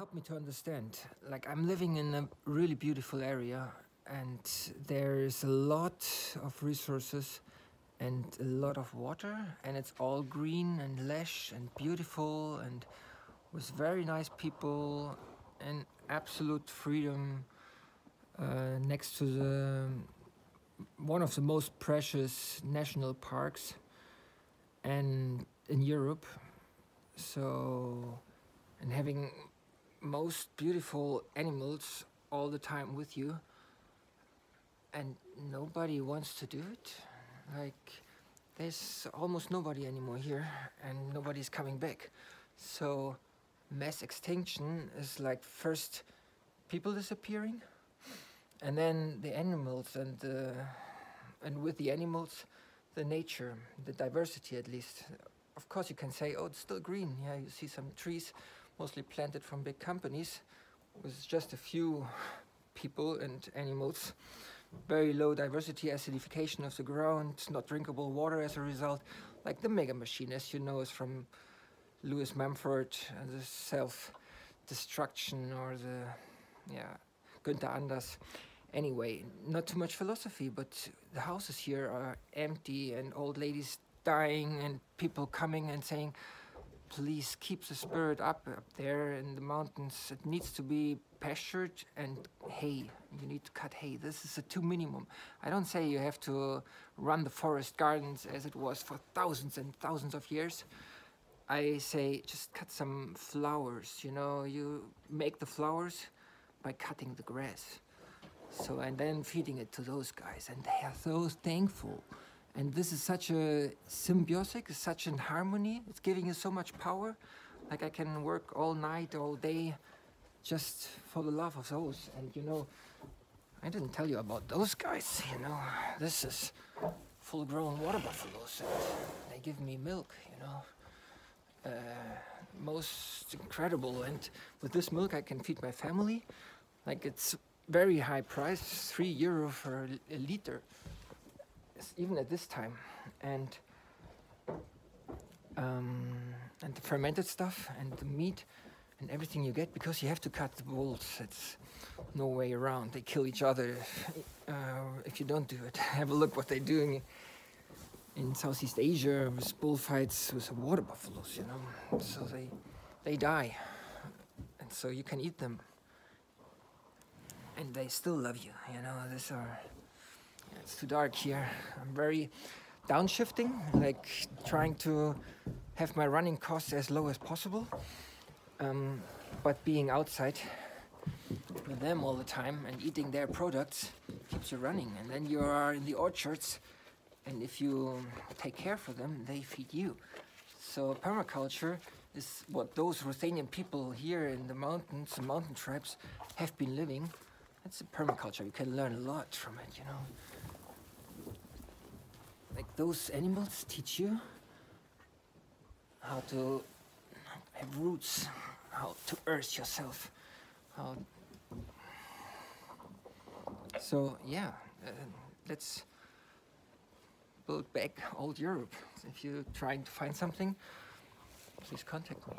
help me to understand. Like, I'm living in a really beautiful area, and there's a lot of resources and a lot of water, and it's all green and lush and beautiful and with very nice people and absolute freedom next to the one of the most precious national parks and in Europe. So, and having most beautiful animals all the time with you, and nobody wants to do it. Like, there's almost nobody anymore here, and nobody's coming back. So mass extinction is like first people disappearing, and then the animals, and with the animals, the nature, the diversity at least. Of course you can say, oh, it's still green. Yeah, you see some trees, mostly planted from big companies, with just a few people and animals. Very low diversity, acidification of the ground, not drinkable water as a result. Like the mega machine, as you know, is from Lewis Mumford, the self-destruction, or the, yeah, Günther Anders. Anyway, not too much philosophy, but the houses here are empty and old ladies dying and people coming and saying, please keep the spirit up there in the mountains. It needs to be pastured and hay. You need to cut hay. This is a two minimum. I don't say you have to run the forest gardens as it was for thousands and thousands of years. I say just cut some flowers, you know, you make the flowers by cutting the grass. So, and then feeding it to those guys, and they are so thankful. And this is such a symbiotic, such an harmony. It's giving you so much power. Like, I can work all night, all day, just for the love of those. And you know, I didn't tell you about those guys, you know. This is full-grown water buffaloes, and they give me milk, you know. Most incredible. And with this milk I can feed my family. Like, it's very high price, €3 for a liter, even at this time. And the fermented stuff and the meat and everything you get, because you have to cut the bulls. It's no way around. They kill each other if you don't do it. Have a look what they're doing in Southeast Asia with bullfights with water buffaloes, you know. So they die, and so you can eat them. And they still love you, you know. These are, yeah, it's too dark here. I'm very downshifting, like trying to have my running costs as low as possible. But being outside with them all the time and eating their products keeps you running. And then you are in the orchards, and if you take care for them, they feed you. So permaculture is what those Ruthenian people here in the mountains, the mountain tribes, have been living. It's a permaculture. You can learn a lot from it, you know. Like, those animals teach you how to have roots, how to earth yourself. So yeah, let's build back old Europe. If you're trying to find something, please contact me.